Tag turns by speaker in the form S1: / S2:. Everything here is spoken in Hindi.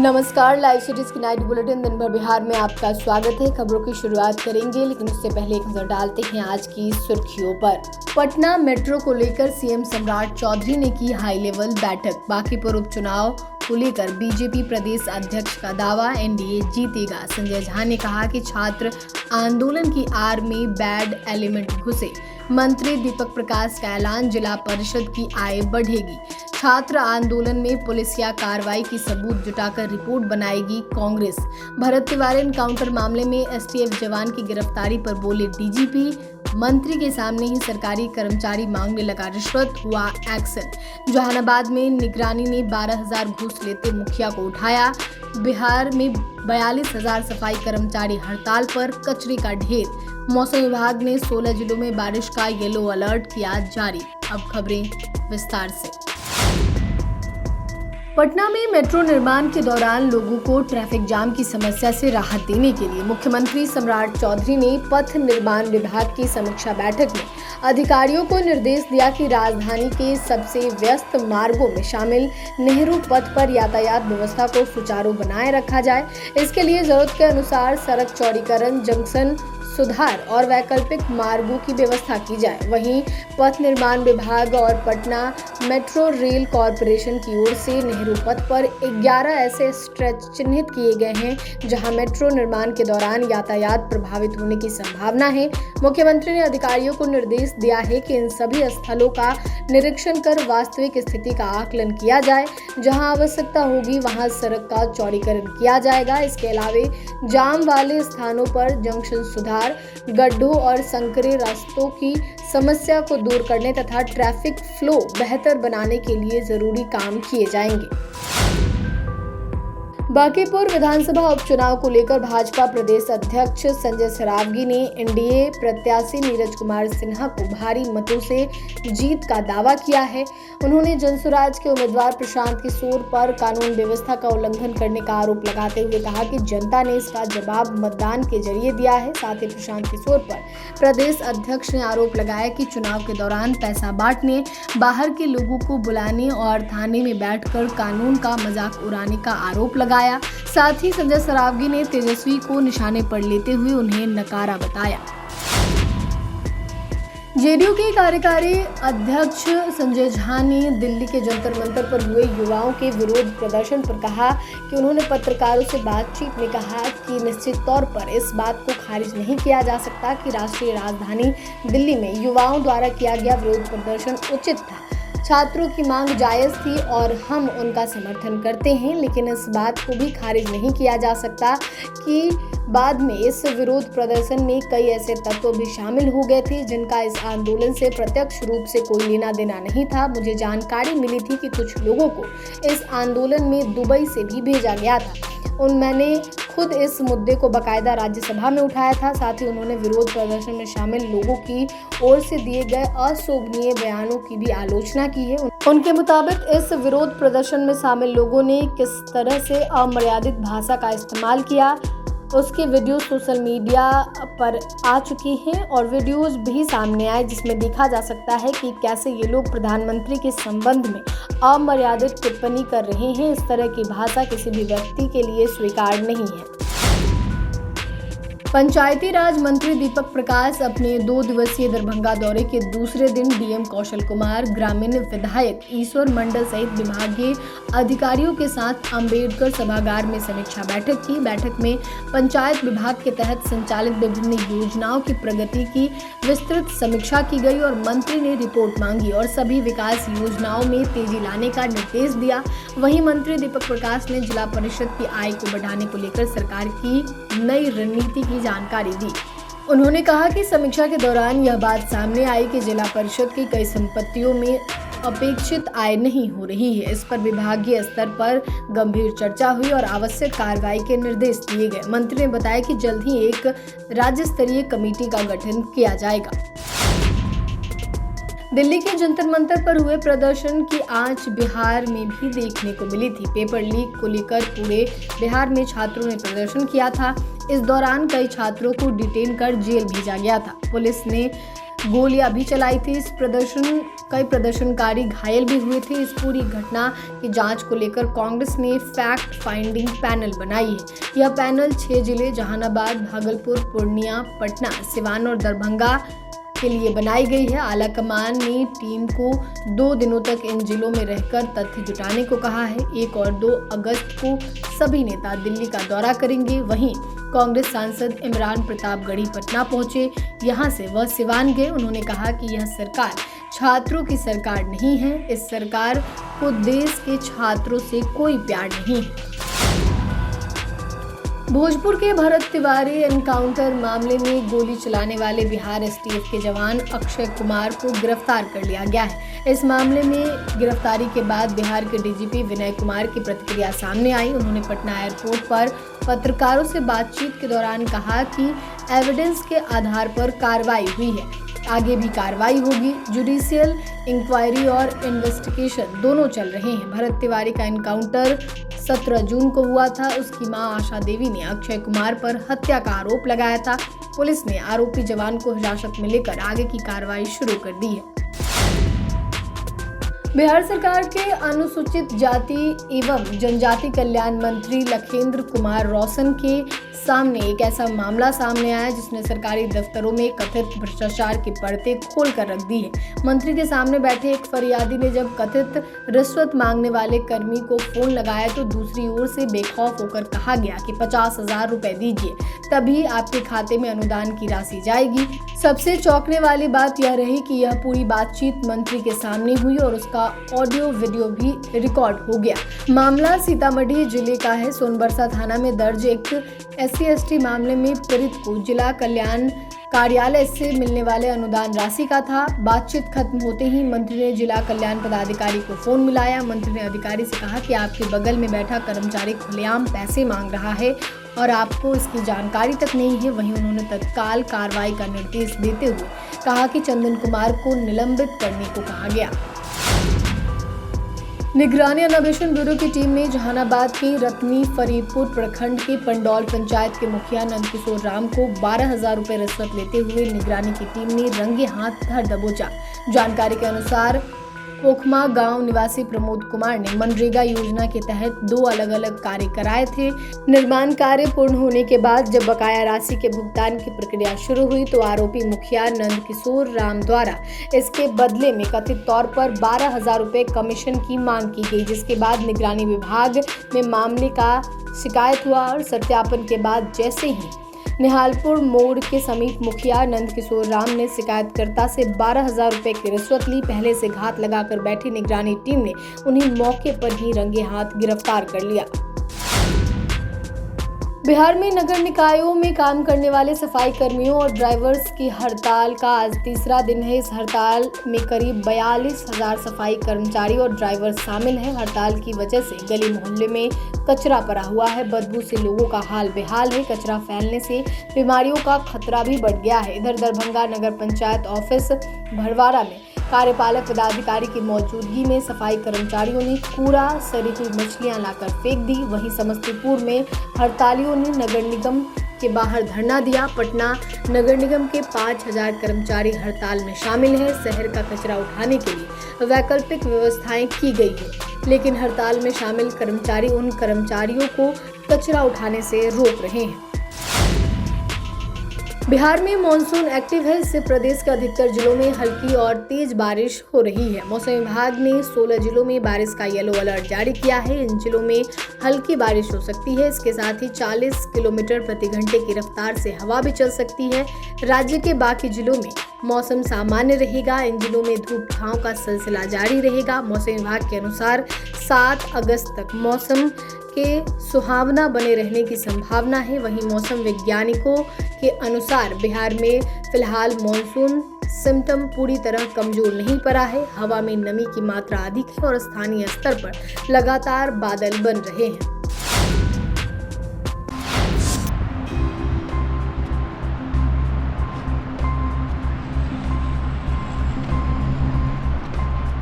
S1: नमस्कार, लाइव सिटीज की नाइट बुलेटिन दिन भर बिहार में आपका स्वागत है। खबरों की शुरुआत करेंगे, लेकिन उससे पहले एक नजर डालते हैं आज की सुर्खियों पर। पटना मेट्रो को लेकर सीएम सम्राट चौधरी ने की हाई लेवल बैठक। बांकीपुर उपचुनाव को लेकर बीजेपी प्रदेश अध्यक्ष का दावा, एनडीए जीतेगा। संजय झा ने कहा कि छात्र आंदोलन की आड़ में बैड एलिमेंट घुसे। मंत्री दीपक प्रकाश का ऐलान, जिला परिषद की आय बढ़ेगी। छात्र आंदोलन में पुलिसिया कार्रवाई की सबूत जुटाकर रिपोर्ट बनाएगी कांग्रेस। भरत तिवारी एनकाउंटर मामले में एसटीएफ जवान की गिरफ्तारी पर बोले डीजीपी। मंत्री के सामने ही सरकारी कर्मचारी मांगने लगा रिश्वत, हुआ एक्शन। जहानाबाद में निगरानी ने 12,000 घूस लेते मुखिया को उठाया। बिहार में 42,000 सफाई कर्मचारी हड़ताल पर, कचरे का ढेर। मौसम विभाग ने 16 जिलों में बारिश का येलो अलर्ट किया जारी। अब खबरें विस्तार से। पटना में मेट्रो निर्माण के दौरान लोगों को ट्रैफिक जाम की समस्या से राहत देने के लिए मुख्यमंत्री सम्राट चौधरी ने पथ निर्माण विभाग की समीक्षा बैठक में अधिकारियों को निर्देश दिया कि राजधानी के सबसे व्यस्त मार्गों में शामिल नेहरू पथ पर यातायात व्यवस्था को सुचारू बनाए रखा जाए। इसके लिए जरूरत के अनुसार सड़क चौड़ीकरण, जंक्शन सुधार और वैकल्पिक मार्गों की व्यवस्था की जाए। वहीं पथ निर्माण विभाग और पटना मेट्रो रेल कॉरपोरेशन की ओर से नेहरू पथ पर 11 ऐसे स्ट्रेच चिन्हित किए गए हैं जहां मेट्रो निर्माण के दौरान यातायात प्रभावित होने की संभावना है। मुख्यमंत्री ने अधिकारियों को निर्देश दिया है कि इन सभी स्थलों का निरीक्षण कर वास्तविक स्थिति का आकलन किया जाए। जहां आवश्यकता होगी वहां सड़क का चौड़ीकरण किया जाएगा। इसके अलावा जाम वाले स्थानों पर जंक्शन सुधार, गड्ढों और संकरे रास्तों की समस्या को दूर करने तथा ट्रैफिक फ्लो बेहतर बनाने के लिए जरूरी काम किए जाएंगे। बांकीपुर विधानसभा उपचुनाव को लेकर भाजपा प्रदेश अध्यक्ष संजय सरावगी ने एनडीए प्रत्याशी नीरज कुमार सिन्हा को भारी मतों से जीत का दावा किया है। उन्होंने जनसुराज के उम्मीदवार प्रशांत किशोर पर कानून व्यवस्था का उल्लंघन करने का आरोप लगाते हुए कहा कि जनता ने इसका जवाब मतदान के जरिए दिया है। साथ ही प्रशांत किशोर पर प्रदेश अध्यक्ष ने आरोप लगाया कि चुनाव के दौरान पैसा बांटने, बाहर के लोगों को बुलाने और थाने में बैठकर कानून का मजाक उड़ाने का आरोप लगाया। साथ ही संजय सरावगी ने तेजस्वी को निशाने पर लेते हुए उन्हें नकारा बताया। जेडीयू के कार्यकारी अध्यक्ष संजय झा ने दिल्ली के जंतर मंतर पर हुए युवाओं के विरोध प्रदर्शन पर कहा कि उन्होंने पत्रकारों से बातचीत में कहा कि निश्चित तौर पर इस बात को खारिज नहीं किया जा सकता कि राष्ट्रीय राजधानी दिल्ली में युवाओं द्वारा किया गया विरोध प्रदर्शन उचित था। छात्रों की मांग जायज थी और हम उनका समर्थन करते हैं, लेकिन इस बात को भी खारिज नहीं किया जा सकता कि बाद में इस विरोध प्रदर्शन में कई ऐसे तत्व भी शामिल हो गए थे जिनका इस आंदोलन से प्रत्यक्ष रूप से कोई लेना देना नहीं था। मुझे जानकारी मिली थी कि कुछ लोगों को इस आंदोलन में दुबई से भी भेजा गया था। मैंने खुद इस मुद्दे को बाकायदा राज्यसभा में उठाया था। साथ ही उन्होंने विरोध प्रदर्शन में शामिल लोगों की ओर से दिए गए अशोभनीय बयानों की भी आलोचना की है। उनके मुताबिक इस विरोध प्रदर्शन में शामिल लोगों ने किस तरह से अमर्यादित भाषा का इस्तेमाल किया, उसके वीडियो सोशल मीडिया पर आ चुकी हैं और वीडियोज भी सामने आए जिसमें देखा जा सकता है कि कैसे ये लोग प्रधानमंत्री के संबंध में अमर्यादित टिप्पणी कर रहे हैं। इस तरह की भाषा किसी भी व्यक्ति के लिए स्वीकार नहीं है। पंचायती राज मंत्री दीपक प्रकाश अपने 2 दिवसीय दरभंगा दौरे के दूसरे दिन डीएम कौशल कुमार, ग्रामीण विधायक ईश्वर मंडल सहित विभागीय अधिकारियों के साथ अंबेडकर सभागार में समीक्षा बैठक की। बैठक में पंचायत विभाग के तहत संचालित विभिन्न योजनाओं की प्रगति की विस्तृत समीक्षा की गई और मंत्री ने रिपोर्ट मांगी और सभी विकास योजनाओं में तेजी लाने का निर्देश दिया। वहीं मंत्री दीपक प्रकाश ने जिला परिषद की आय को बढ़ाने को लेकर सरकार की नई रणनीति की जानकारी दी। उन्होंने कहा कि समीक्षा के दौरान यह बात सामने आई कि जिला परिषद की कई संपत्तियों में अपेक्षित आय नहीं हो रही है। इस पर विभागीय स्तर पर गंभीर चर्चा हुई और आवश्यक कार्रवाई के निर्देश दिए गए। मंत्री ने बताया कि जल्द ही एक राज्य स्तरीय कमेटी का गठन किया जाएगा। दिल्ली के जंतर मंतर पर हुए प्रदर्शन की आंच बिहार में भी देखने को मिली थी। पेपर लीक को लेकर पूरे बिहार में छात्रों ने प्रदर्शन किया था। इस दौरान कई छात्रों को डिटेन कर जेल भेजा गया था। पुलिस ने गोलियां भी चलाई थी। कई प्रदर्शनकारी घायल भी हुए थे। इस पूरी घटना की जांच को लेकर कांग्रेस ने फैक्ट फाइंडिंग पैनल बनाई है। यह पैनल 6 जिले जहानाबाद, भागलपुर, पूर्णिया, पटना, सिवान और दरभंगा के लिए बनाई गई है। आलाकमान ने टीम को 2 दिनों तक इन जिलों में रहकर तथ्य जुटाने को कहा है। 1 और 2 अगस्त को सभी नेता दिल्ली का दौरा करेंगे। वहीं कांग्रेस सांसद इमरान प्रतापगढ़ी पटना पहुंचे, यहां से वह सिवान गए। उन्होंने कहा कि यह सरकार छात्रों की सरकार नहीं है। इस सरकार को देश के छात्रों से कोई प्यार नहीं है। भोजपुर के भरत तिवारी एनकाउंटर मामले में गोली चलाने वाले बिहार एसटीएफ के जवान अक्षय कुमार को गिरफ्तार कर लिया गया है। इस मामले में गिरफ्तारी के बाद बिहार के डीजीपी विनय कुमार की प्रतिक्रिया सामने आई। उन्होंने पटना एयरपोर्ट पर पत्रकारों से बातचीत के दौरान कहा कि एविडेंस के आधार पर कार्रवाई हुई है, आगे भी कार्रवाई होगी। जुडिशियल इंक्वायरी और इन्वेस्टिगेशन दोनों चल रहे हैं। भरत तिवारी का एनकाउंटर 17 जून को हुआ था। उसकी मां आशा देवी ने अक्षय कुमार पर हत्या का आरोप लगाया था। पुलिस ने आरोपी जवान को हिरासत में लेकर आगे की कार्रवाई शुरू कर दी है। बिहार सरकार के अनुसूचित जाति एवं जनजाति कल्याण मंत्री लखेंद्र कुमार रोशन के सामने एक ऐसा मामला सामने आया जिसने सरकारी दफ्तरों में कथित भ्रष्टाचार की परतें खोल कर रख दी है। मंत्री के सामने बैठे एक फरियादी ने जब कथित रिश्वत मांगने वाले कर्मी को फोन लगाया तो दूसरी ओर से बेखौफ होकर कहा गया कि 50,000 रुपए दीजिए, तभी आपके खाते में अनुदान की राशि जाएगी। सबसे चौंकने वाली बात यह रही कि यह पूरी बातचीत मंत्री के सामने हुई और उसका ऑडियो वीडियो भी रिकॉर्ड हो गया। मामला सीतामढ़ी जिले का है। सोनबरसा थाना में दर्ज एक SC/ST मामले में पीड़ित को जिला कल्याण कार्यालय से मिलने वाले अनुदान राशि का था। बातचीत खत्म होते ही मंत्री ने जिला कल्याण पदाधिकारी को फोन मिलाया। मंत्री ने अधिकारी से कहा कि आपके बगल में बैठा कर्मचारी खुलेआम पैसे मांग रहा है और आपको इसकी जानकारी तक नहीं है। वहीं उन्होंने तत्काल कार्रवाई का निर्देश देते हुए कहा कि चंदन कुमार को निलंबित करने को कहा गया। निगरानी अन्वेषण ब्यूरो की टीम ने जहानाबाद के रतनी फरीदपुर प्रखंड के पंडौल पंचायत के मुखिया नंदकिशोर राम को 12,000 रुपए रिश्वत लेते हुए निगरानी की टीम ने रंगे हाथ धर दबोचा। जानकारी के अनुसार पोखमा गांव निवासी प्रमोद कुमार ने मनरेगा योजना के तहत 2 अलग अलग कार्य कराए थे। निर्माण कार्य पूर्ण होने के बाद जब बकाया राशि के भुगतान की प्रक्रिया शुरू हुई तो आरोपी मुखिया नंदकिशोर राम द्वारा इसके बदले में कथित तौर पर 12,000 रुपए कमीशन की मांग की गई, जिसके बाद निगरानी विभाग में मामले का शिकायत हुआ और सत्यापन के बाद जैसे ही निहालपुर मोड़ के समीप मुखिया नंदकिशोर राम ने शिकायतकर्ता से 12,000 रुपए की रिश्वत ली। पहले से घात लगाकर बैठी निगरानी टीम ने उन्हें मौके पर ही रंगे हाथ गिरफ्तार कर लिया। बिहार में नगर निकायों में काम करने वाले सफाई कर्मियों और ड्राइवर्स की हड़ताल का आज तीसरा दिन है। इस हड़ताल में करीब 42,000 सफाई कर्मचारी और ड्राइवर शामिल हैं। हड़ताल की वजह से गली मोहल्ले में कचरा पड़ा हुआ है। बदबू से लोगों का हाल बेहाल है। कचरा फैलने से बीमारियों का खतरा भी बढ़ गया है। इधर दरभंगा नगर पंचायत ऑफिस भरवाड़ा में कार्यपालक पदाधिकारी की मौजूदगी में सफाई कर्मचारियों ने कूड़ा, सड़ी हुई मछलियां लाकर फेंक दी। वहीं समस्तीपुर में हड़तालियों ने नगर निगम के बाहर धरना दिया। पटना नगर निगम के 5,000 कर्मचारी हड़ताल में शामिल हैं। शहर का कचरा उठाने के लिए वैकल्पिक व्यवस्थाएं की गई है, लेकिन हड़ताल में शामिल कर्मचारी उन कर्मचारियों को कचरा उठाने से रोक रहे हैं। बिहार में मानसून एक्टिव है, इससे प्रदेश के अधिकतर जिलों में हल्की और तेज बारिश हो रही है। मौसम विभाग ने 16 जिलों में बारिश का येलो अलर्ट जारी किया है। इन जिलों में हल्की बारिश हो सकती है। इसके साथ ही 40 किलोमीटर प्रति घंटे की रफ्तार से हवा भी चल सकती है। राज्य के बाकी जिलों में मौसम सामान्य रहेगा। इन जिलों में धूप छांव का सिलसिला जारी रहेगा। मौसम विभाग के अनुसार 7 अगस्त तक मौसम के सुहावना बने रहने की संभावना है। वहीं मौसम वैज्ञानिकों के अनुसार बिहार में फिलहाल मॉनसून सिम्टम पूरी तरह कमजोर नहीं पड़ा है। हवा में नमी की मात्रा अधिक है और स्थानीय स्तर पर लगातार बादल बन रहे हैं।